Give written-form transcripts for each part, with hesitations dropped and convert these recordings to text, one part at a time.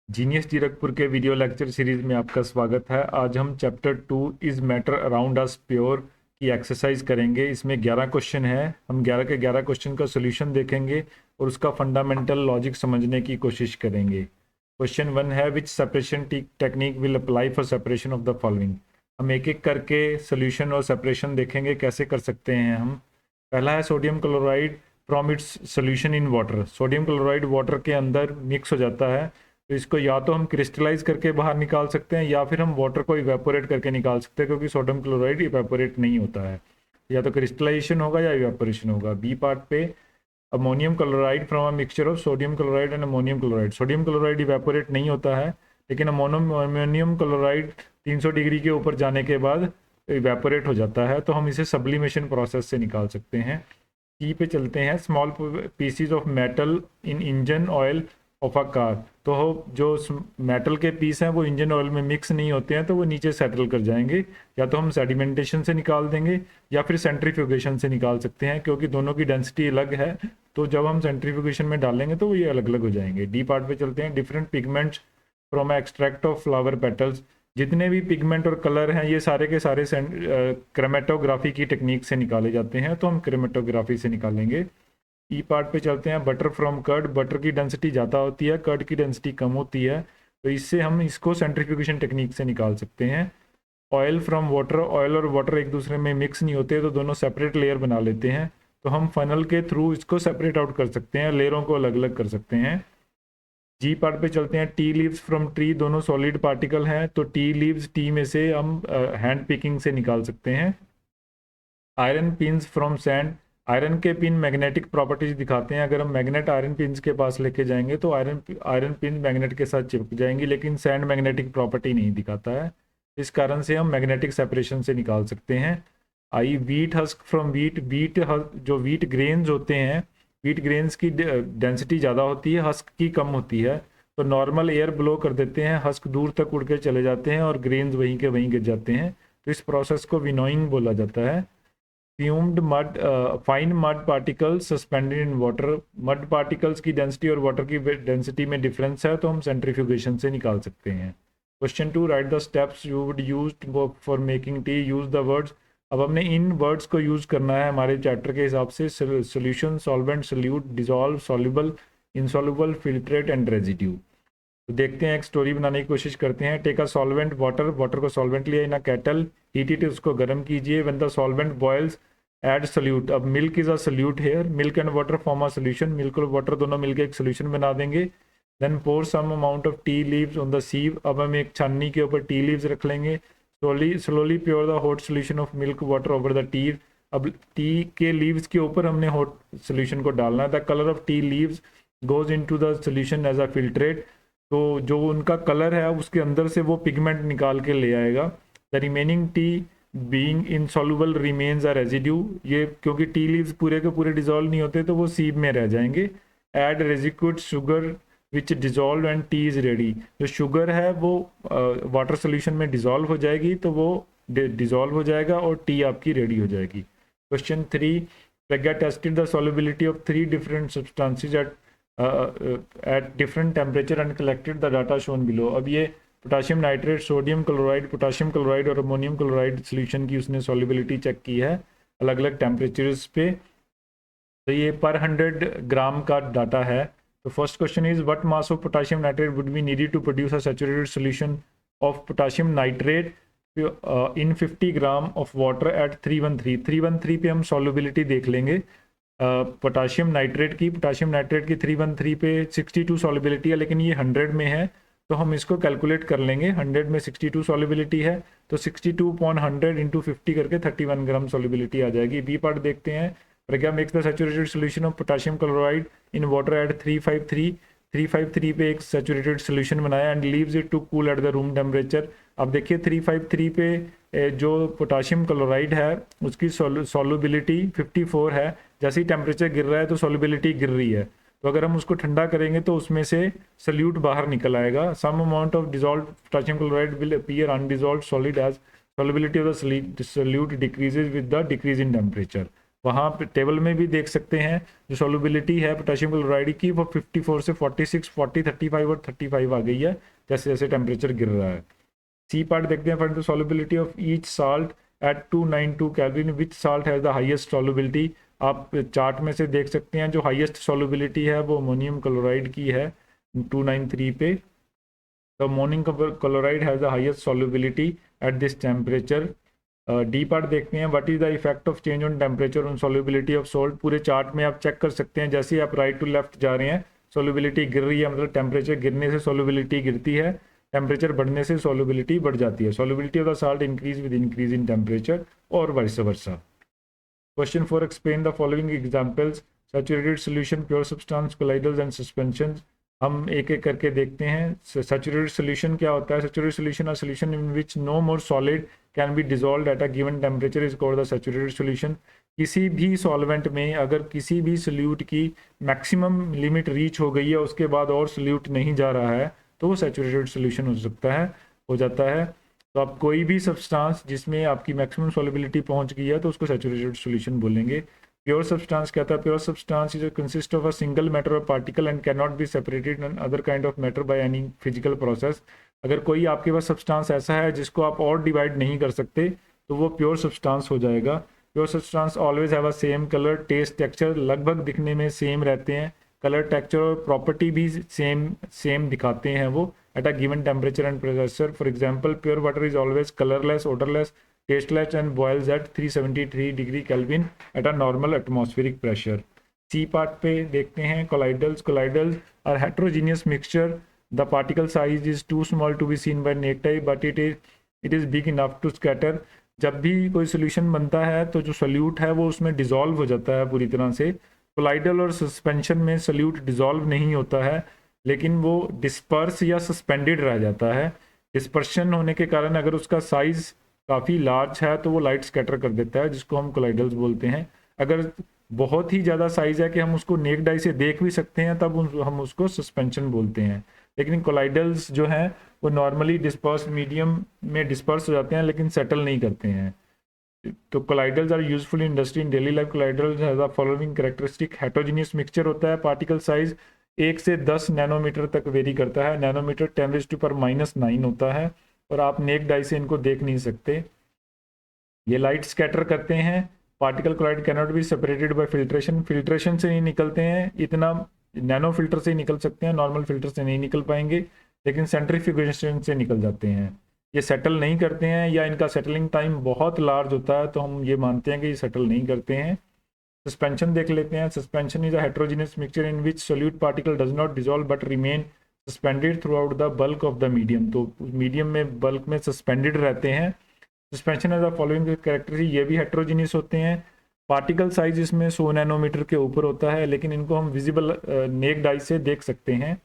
Genius Zirakpur के video lecture series में आपका स्वागत है। आज हम chapter 2 is matter around us pure की एक्सरसाइज करेंगे। इसमें 11 क्वेश्चन है। हम 11 के 11 क्वेश्चन का सोल्यूशन देखेंगे और उसका फंडामेंटल लॉजिक समझने की कोशिश करेंगे। क्वेश्चन 1 है which separation technique will apply for separation of the following. हम एक एक करके सोल्यूशन और सेपरेशन देखेंगे कैसे कर सकते हैं हम। पहला है sodium chloride from its solution in water. Sodium chloride water के अंदर मिक्स हो जाता है, तो इसको या तो हम क्रिस्टलाइज करके बाहर निकाल सकते हैं या फिर हम वाटर को इवेपोरेट करके निकाल सकते हैं, क्योंकि सोडियम क्लोराइड इवेपोरेट नहीं होता है। या तो क्रिस्टलाइजेशन होगा या इवेपोरेशन होगा। बी पार्ट पे ammonium chloride from a mixture of sodium chloride and ammonium chloride. Sodium chloride evaporate नहीं होता है, लेकिन अमोनियम क्लोराइड 300 डिग्री के ऊपर जाने के बाद इवेपोरेट हो जाता है, तो हम इसे सब्लिमेशन प्रोसेस से निकाल सकते हैं। ई पे चलते हैं। Small PCs of metal in engine oil of a car. तो जो मेटल के पीस हैं वो इंजन ऑयल में मिक्स नहीं होते हैं, तो वो नीचे सेटल कर जाएंगे। या तो हम सेडिमेंटेशन से निकाल देंगे या फिर सेंट्रीफ्यूगेशन से निकाल सकते हैं, क्योंकि दोनों की डेंसिटी अलग है। तो जब हम सेंट्रीफ्यूगेशन में डालेंगे तो ये अलग अलग हो जाएंगे। डी पार्ट पे चलते हैं। Different pigments from extract of flower petals. जितने भी पिगमेंट और कलर हैं ये सारे के सारे क्रोमेटोग्राफी की टेक्निक से निकाले जाते हैं, तो हम क्रोमेटोग्राफी से निकालेंगे। ई पार्ट पे चलते हैं। Butter from curd. बटर की डेंसिटी ज़्यादा होती है, कर्ड की डेंसिटी कम होती है, तो इससे हम इसको सेंट्रीफ्यूगेशन टेक्निक से निकाल सकते हैं। Oil from water. ऑयल और वाटर एक दूसरे में मिक्स नहीं होते, तो दोनों सेपरेट लेयर बना लेते हैं, तो हम फनल के थ्रू इसको सेपरेट आउट कर सकते हैं, लेयरों को अलग अलग कर सकते हैं। जी पार्ट पे चलते हैं। Tea leaves from tree. दोनों सॉलिड पार्टिकल हैं, तो टी लीव्स टी में से हम हैंड पिकिंग से निकाल सकते हैं। Iron pins from sand. Iron के पिन मैग्नेटिक प्रॉपर्टीज दिखाते हैं। अगर हम मैग्नेट आयरन पिन्स के पास लेके जाएंगे तो आयरन आयरन पिन मैग्नेट के साथ चिपक जाएंगी, लेकिन सैंड मैग्नेटिक प्रॉपर्टी नहीं दिखाता है। इस कारण से हम मैग्नेटिक सेपरेशन से निकाल सकते हैं। आई वीट हस्क फ्रॉम वीट। जो वीट ग्रेन्स होते हैं, वीट ग्रेन्स की डेंसिटी ज़्यादा होती है, हस्क की कम होती है, तो नॉर्मल एयर ब्लो कर देते हैं, हस्क दूर तक उड़ के चले जाते हैं और ग्रेन्स वहीं के वहीं गिर जाते हैं, तो इस प्रोसेस को विनोइंग बोला जाता है। Fumed mud fine mud particles suspended in water. Mud particles की डेंसिटी और वाटर की डेंसिटी में डिफरेंस है, तो हम सेंट्रीफ्यूगेशन से निकाल सकते हैं। Question 2 write the steps you would use for making tea. Use the words. अब हमने इन वर्ड्स को यूज करना है हमारे चैप्टर के हिसाब से। Solution, solvent, solute, dissolve, soluble, insoluble, filtrate and residue. तो देखते हैं, एक स्टोरी बनाने की कोशिश करते हैं। Take a solvent water. Water को सॉल्वेंट लिया in a kettle, heat it, उसको गर्म कीजिए। When the solvent boils add solute. अब milk is a solute here. Milk and water form a solution. Milk और वाटर दोनों मिलकर एक सोल्यूशन बना देंगे। Then pour some amount of tea leaves on the sieve. अब हम एक छन्नी के ऊपर टी लीव्स रख लेंगे। Slowly pour the hot solution of milk water over the tea. अब टी के लीव्स के ऊपर हमने हॉट सोल्यूशन को डालना है। The colour of tea leaves goes into the solution as a filtrate. तो जो उनका कलर है उसके अंदर से वो पिगमेंट निकाल के ले आएगा। The remaining T being insoluble remains a residue. ये क्योंकि टी लीव्स पूरे के पूरे डिजोल्व नहीं होते, तो वो सीब में रह जाएंगे। एड रेजिक्यूट sugar which dissolve and tea is ready. जो शुगर है वो वाटर सोल्यूशन में डिजोल्व हो जाएगी, तो वो डिजोल्व हो जाएगा और टी आपकी रेडी हो जाएगी। Question 3 Pragya tested the solubility of 3 different substances at different temperature and collected the data shown below. अब ये potassium nitrate, sodium chloride, potassium chloride और अमोनियम क्लोराइड सोल्यूशन की उसने सॉल्युबिलिटी चेक की है अलग अलग टेम्परेचर्स पे। तो ये पर 100 ग्राम का डाटा है। तो first question is what mass of potassium nitrate would be needed to produce a saturated solution of potassium nitrate in 50 gram of water at 313 पे हम सॉल्युबिलिटी देख लेंगे पोटाशियम नाइट्रेट की। पोटाशियम नाइट्रेट की 313 पे 62 सॉल्युबिलिटी है, लेकिन ये 100 में है, तो हम इसको कैलकुलेट कर लेंगे। 100 में 62 सॉल्युबिलिटी है, तो 62 अपॉन 100 इंटू 50 करके 31 ग्राम सॉल्युबिलिटी आ जाएगी। बी पार्ट देखते हैं। Pragya makes the saturated solution of potassium chloride in water at 353 पे एक सैचुरेटेड सोल्यूशन बनाया and leaves it to cool at the room temperature. अब देखिए 353 पे जो पोटाशियम क्लोराइड है उसकी सॉल्युबिलिटी 54 है। जैसे ही टेम्परेचर गिर रहा है तो सॉल्युबिलिटी गिर रही है, तो अगर हम उसको ठंडा करेंगे तो उसमें से सल्यूट बाहर निकल आएगा। Some amount of dissolve potassium chloride will appear undissolved solid as solubility of the solute decreases with the decrease in temperature. वहाँ पे टेबल में भी देख सकते हैं जो सॉल्युबिलिटी है पोटेशियम क्लोराइड की वो 54 से 46, 40, 35 और 35 आ गई है जैसे जैसे टेम्परेचर गिर रहा है। सी पार्ट देखते हैं, find the solubility of each salt at 292 kelvin, which salt has the highest solubility. आप चार्ट में से देख सकते हैं जो हाईएस्ट सॉल्युबिलिटी है वो अमोनियम क्लोराइड की है 293 पे। The ammonium chloride has the highest solubility at this temperature. D part देखते हैं, what is the effect of change on temperature on solubility of salt. पूरे चार्ट में आप चेक कर सकते हैं जैसे ही आप राइट टू लेफ्ट जा रहे हैं सॉल्युबिलिटी गिर रही है, मतलब टेम्परेचर गिरने से सॉल्युबिलिटी गिरती है, टेम्परेचर बढ़ने से सॉल्युबिलिटी बढ़ जाती है। Solubility of the salt increase with increase in temperature और vice versa. Question 4, explain the following examples, saturated solution, pure substance, colloidals and suspension. हम एक एक करके देखते हैं। सैचुरेटेड सॉल्यूशन क्या होता है? Saturated solution, a solution in which no more solid can be dissolve at a given temperature is called the saturated solution. किसी भी सॉल्वेंट में अगर किसी भी सॉल्यूट की मैक्सिमम लिमिट रीच हो गई है उसके बाद और सॉल्यूट नहीं जा रहा है तो वो सैचुरेटेड सॉल्यूशन हो जाता है। तो आप कोई भी सब्सटेंस जिसमें आपकी मैक्सिमम सॉल्युबिलिटी पहुंच गई है तो उसको सैचुरेटेड सॉल्यूशन बोलेंगे। प्योर सब्सटेंस क्या था? Pure substance is consist of a single matter और particle and can not be separated and other kind of matter by any physical process. अगर कोई आपके पास सब्सटेंस ऐसा है जिसको आप और डिवाइड नहीं कर सकते तो वो प्योर सब्सटेंस हो जाएगा। Pure substance always have a same colour, taste, texture, लगभग दिखने में सेम रहते हैं। कलर, टेक्सचर और प्रॉपर्टी भी सेम दिखाते हैं वो at a given temperature and pressure. For example, pure water is always colorless, odorless, tasteless and boils at 373 degree Kelvin at a normal atmospheric pressure. C part पे देखते हैं colloidals. Colloidals are heterogeneous mixture. The particle size is too small to be seen by naked eye, but it is big enough to scatter. जब भी कोई solution बनता है तो जो सोल्यूट है वो उसमें डिजोल्व हो जाता है पूरी तरह से। कोलाइडल और सस्पेंशन में सोल्यूट डिजोल्व नहीं होता है लेकिन वो डिस्पर्स या सस्पेंडेड रह जाता है। डिस्पर्शन होने के कारण अगर उसका साइज काफ़ी लार्ज है तो वो लाइट स्कैटर कर देता है जिसको हम कोलाइडल्स बोलते हैं। अगर बहुत ही ज़्यादा साइज है कि हम उसको नेक्ड आई से देख भी सकते हैं तब हम उसको सस्पेंशन बोलते हैं। लेकिन कोलाइडल्स जो हैं वो नॉर्मली डिस्पर्स मीडियम में डिस्पर्स हो जाते हैं लेकिन सेटल नहीं करते हैं। तो colloidals are useful in industry in daily life. Colloidals has the following characteristic, heterogeneous mixture होता है, पार्टिकल साइज 1 से 10 नैनोमीटर तक वेरी करता है, नैनोमीटर 10⁻⁻9 होता है और आप नेक्ड आई से इनको देख नहीं सकते। ये लाइट स्कैटर करते हैं। Particle chloride cannot be separated by filtration, filtration से नहीं निकलते हैं, इतना नैनो फिल्टर से ही निकल सकते हैं, नॉर्मल फिल्टर से नहीं निकल पाएंगे, लेकिन सेंट्रीफ्यूगेशन से निकल जाते हैं। ये सेटल नहीं करते हैं या इनका सेटलिंग टाइम बहुत लार्ज होता है तो हम ये मानते हैं कि ये सेटल नहीं करते हैं। सस्पेंशन देख लेते हैं। Suspension is a heterogeneous mixture in which solute particle does not dissolve but remain suspended throughout the bulk of the medium. तो मीडियम में बल्क में सस्पेंडेड रहते हैं। Suspension as the following characteristic, ये भी हेटेरोजेनियस होते हैं। Particle size इसमें 100 नैनोमीटर के ऊपर होता है लेकिन इनको हम विजिबल नेक्ड आई से देख सकते हैं।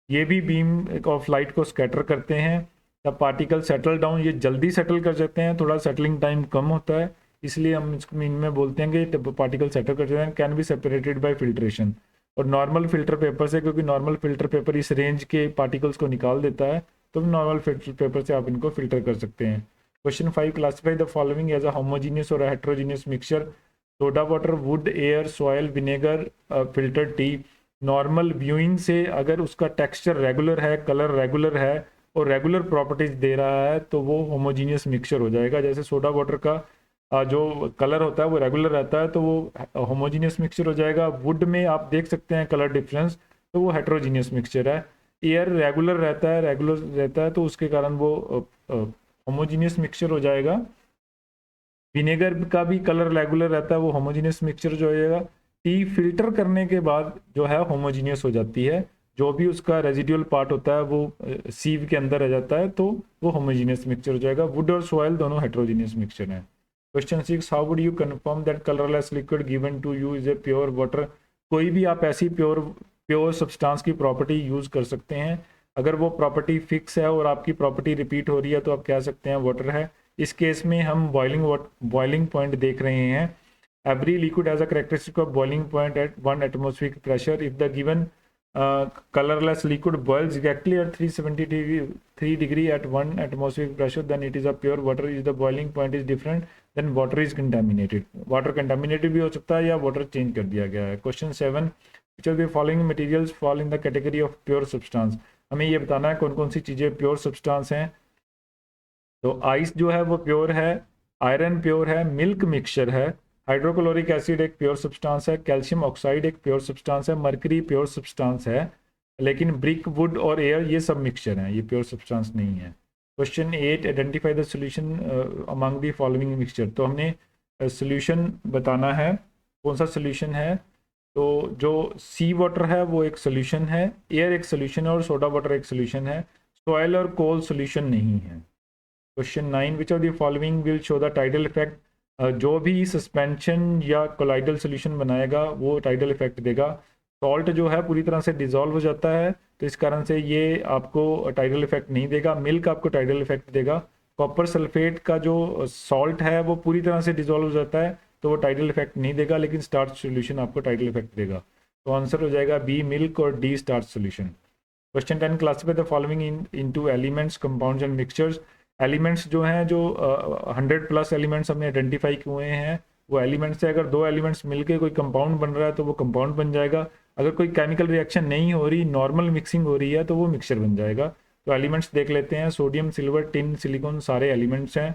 ये भी बीम ऑफ लाइट को स्कैटर करते हैं। द पार्टिकल सेटल डाउन, ये जल्दी सेटल कर सकते हैं, थोड़ा सेटलिंग टाइम कम होता है इसलिए हम इसको इनमें बोलते हैं कि पार्टिकल सेटल कर सकते हैं। Can be separated by filtration, और नॉर्मल फिल्टर पेपर से, क्योंकि नॉर्मल फिल्टर पेपर इस रेंज के पार्टिकल्स को निकाल देता है तो नॉर्मल फिल्टर पेपर से आप इनको फिल्टर कर सकते हैं। Question 5, classify the following as a homogeneous और heterogeneous mixture. Soda water, wood, air, soil, vinegar, filter tea. Normal viewing से अगर उसका टेक्सचर रेगुलर है, कलर रेगुलर है और रेगुलर प्रॉपर्टीज दे रहा है तो वो होमोजीनियस मिक्सचर हो जाएगा। जैसे सोडा वाटर का जो कलर होता है वो रेगुलर रहता है तो वो होमोजीनियस मिक्सचर हो जाएगा। वुड में आप देख सकते हैं कलर डिफरेंस तो वो हेटेरोजीनियस मिक्सचर है। एयर रेगुलर रहता है तो उसके कारण वो होमोजीनियस मिक्सचर हो जाएगा। विनेगर का भी कलर रेगुलर रहता है, वो होमोजीनियस मिक्सचर जो हो जाएगा। टी फिल्टर करने के बाद जो है होमोजीनियस हो जाती है, जो भी उसका रेजिडुअल पार्ट होता है वो सीव के अंदर रह जाता है तो वो होमोजीनियस मिक्सचर हो जाएगा। वुड और सॉयल दोनों हेटेरोजीनियस मिक्सचर हैं। Question 6, how would you confirm that colourless liquid given to you is a pure water. कोई भी आप ऐसी प्योर सब्सटेंस की प्रॉपर्टी यूज कर सकते हैं। अगर वो प्रॉपर्टी फिक्स है और आपकी प्रॉपर्टी रिपीट हो रही है तो आप कह सकते हैं वाटर है। इस केस में हम बॉइलिंग पॉइंट देख रहे हैं। Every liquid has a characteristic of boiling point at 1 atmospheric pressure. If the given colorless liquid boils exactly at 373 degree at 1 atmospheric pressure then it is a pure water. If the boiling point is different then water is contaminated. Water contaminated भी हो सकता है या water change कर दिया गया है। Question 7, which of the following materials fall in the category of pure substance. हमें ये बताना है कौन कौन सी चीज़ें प्योर सब्सटेंस हैं। तो आइस जो है वो प्योर है, आयरन प्योर है, मिल्क मिक्सचर है, हाइड्रोक्लोरिक एसिड एक प्योर सब्सटेंस है, कैल्शियम ऑक्साइड एक प्योर सब्सटेंस है, मर्करी प्योर सब्सटेंस है, लेकिन ब्रिक, वुड और एयर ये सब मिक्सचर हैं, ये प्योर सब्सटेंस नहीं है। Question 8, identify the solution among the following mixture. तो हमने सोल्यूशन बताना है, कौन सा सोल्यूशन है। तो जो सी वाटर है वो एक सोल्यूशन है, एयर एक सोल्यूशन है और सोडा वाटर एक सोल्यूशन है, सॉइल और कोल सोल्यूशन नहीं है। Question 9, which of the following will show the tidal effect. जो भी सस्पेंशन या कोलाइडल सोल्यूशन बनाएगा वो टाइडल इफेक्ट देगा। सॉल्ट जो है पूरी तरह से डिजॉल्व हो जाता है, तो इस कारण से ये आपको टाइडल इफेक्ट नहीं देगा। मिल्क आपको टाइडल इफेक्ट देगा। कॉपर सल्फेट का जो सॉल्ट है वो पूरी तरह से डिजॉल्व हो जाता है, तो वो टाइडल इफेक्ट नहीं देगा, लेकिन स्टार्च सोल्यूशन आपको टाइडल इफेक्ट देगा। तो आंसर हो जाएगा बी मिल्क और D starch solution. Question 10, classify the following into elements, compounds and mixtures. Elements जो हैं, जो 100+ एलिमेंट्स हमने आइडेंटिफाई किए हैं, वो एलिमेंट्स से अगर 2 एलिमेंट्स मिलके कोई कंपाउंड बन रहा है तो वो कंपाउंड बन जाएगा। अगर कोई केमिकल रिएक्शन नहीं हो रही, नॉर्मल मिक्सिंग हो रही है, तो वो मिक्सचर बन जाएगा। तो एलिमेंट्स देख लेते हैं, सोडियम, सिल्वर, टिन, सिलिकॉन सारे एलिमेंट्स हैं।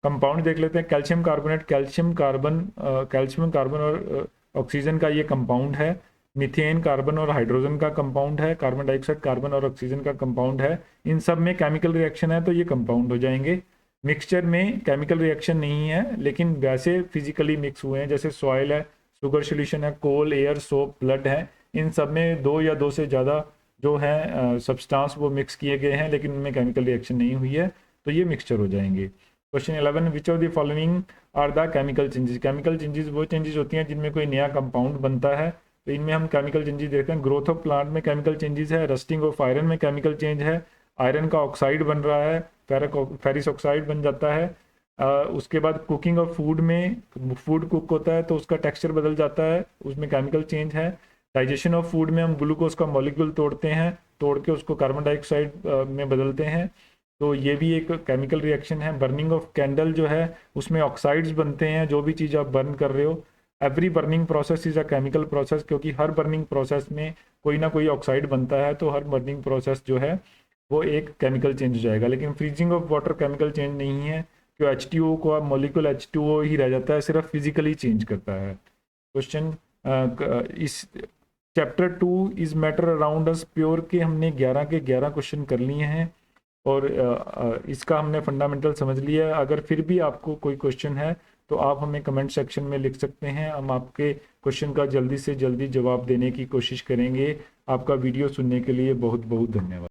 कंपाउंड देख लेते हैं, कैल्शियम कार्बोनेट, कैल्शियम कार्बन और ऑक्सीजन का ये कंपाउंड है। मीथेन कार्बन और हाइड्रोजन का कंपाउंड है। कार्बन डाइऑक्साइड कार्बन और ऑक्सीजन का कंपाउंड है। इन सब में केमिकल रिएक्शन है तो ये कंपाउंड हो जाएंगे। मिक्सचर में केमिकल रिएक्शन नहीं है, लेकिन वैसे फिजिकली मिक्स हुए हैं, जैसे सॉइल है, शुगर सोल्यूशन है, कोल, एयर, सोप, ब्लड है। इन सब में 2 या 2 से ज़्यादा जो है सब्सटेंस वो मिक्स किए गए हैं, लेकिन उनमें केमिकल रिएक्शन नहीं हुई है, तो ये मिक्सचर हो जाएंगे। Question 11, which of the following are the chemical changes. Chemical changes वो चेंजेस होती हैं जिनमें कोई नया कंपाउंड बनता है, तो इनमें हम केमिकल चेंजेस देखते हैं। ग्रोथ ऑफ प्लांट में केमिकल चेंजेस है, रस्टिंग ऑफ आयरन में केमिकल चेंज है, आयरन का ऑक्साइड बन रहा है, फेरिस ऑक्साइड बन जाता है। उसके बाद कुकिंग ऑफ फूड में, फूड कुक होता है तो उसका टेक्सचर बदल जाता है, उसमें केमिकल चेंज है। डाइजेशन ऑफ फूड में हम ग्लूकोज का मॉलिक्यूल तोड़ते हैं, तोड़ के उसको कार्बन डाइऑक्साइड में बदलते हैं, तो ये भी एक केमिकल रिएक्शन है। बर्निंग ऑफ कैंडल जो है उसमें ऑक्साइड्स बनते हैं, जो भी चीज़ आप बर्न कर रहे हो। Every burning process is a chemical process, क्योंकि हर बर्निंग प्रोसेस में कोई ना कोई ऑक्साइड बनता है, तो हर बर्निंग प्रोसेस जो है वो एक केमिकल चेंज हो जाएगा। लेकिन freezing of water chemical change नहीं है, क्यों H2O को मॉलिक्यूल H2O ही रह जाता है, सिर्फ फिजिकली चेंज करता है। क्वेश्चन इस chapter 2 is matter around us pure के हमने 11 के 11 क्वेश्चन कर लिए हैं और इसका हमने फंडामेंटल समझ लिया है। अगर फिर भी आपको कोई क्वेश्चन है तो आप हमें कमेंट सेक्शन में लिख सकते हैं, हम आपके क्वेश्चन का जल्दी से जल्दी जवाब देने की कोशिश करेंगे। आपका वीडियो सुनने के लिए बहुत बहुत धन्यवाद।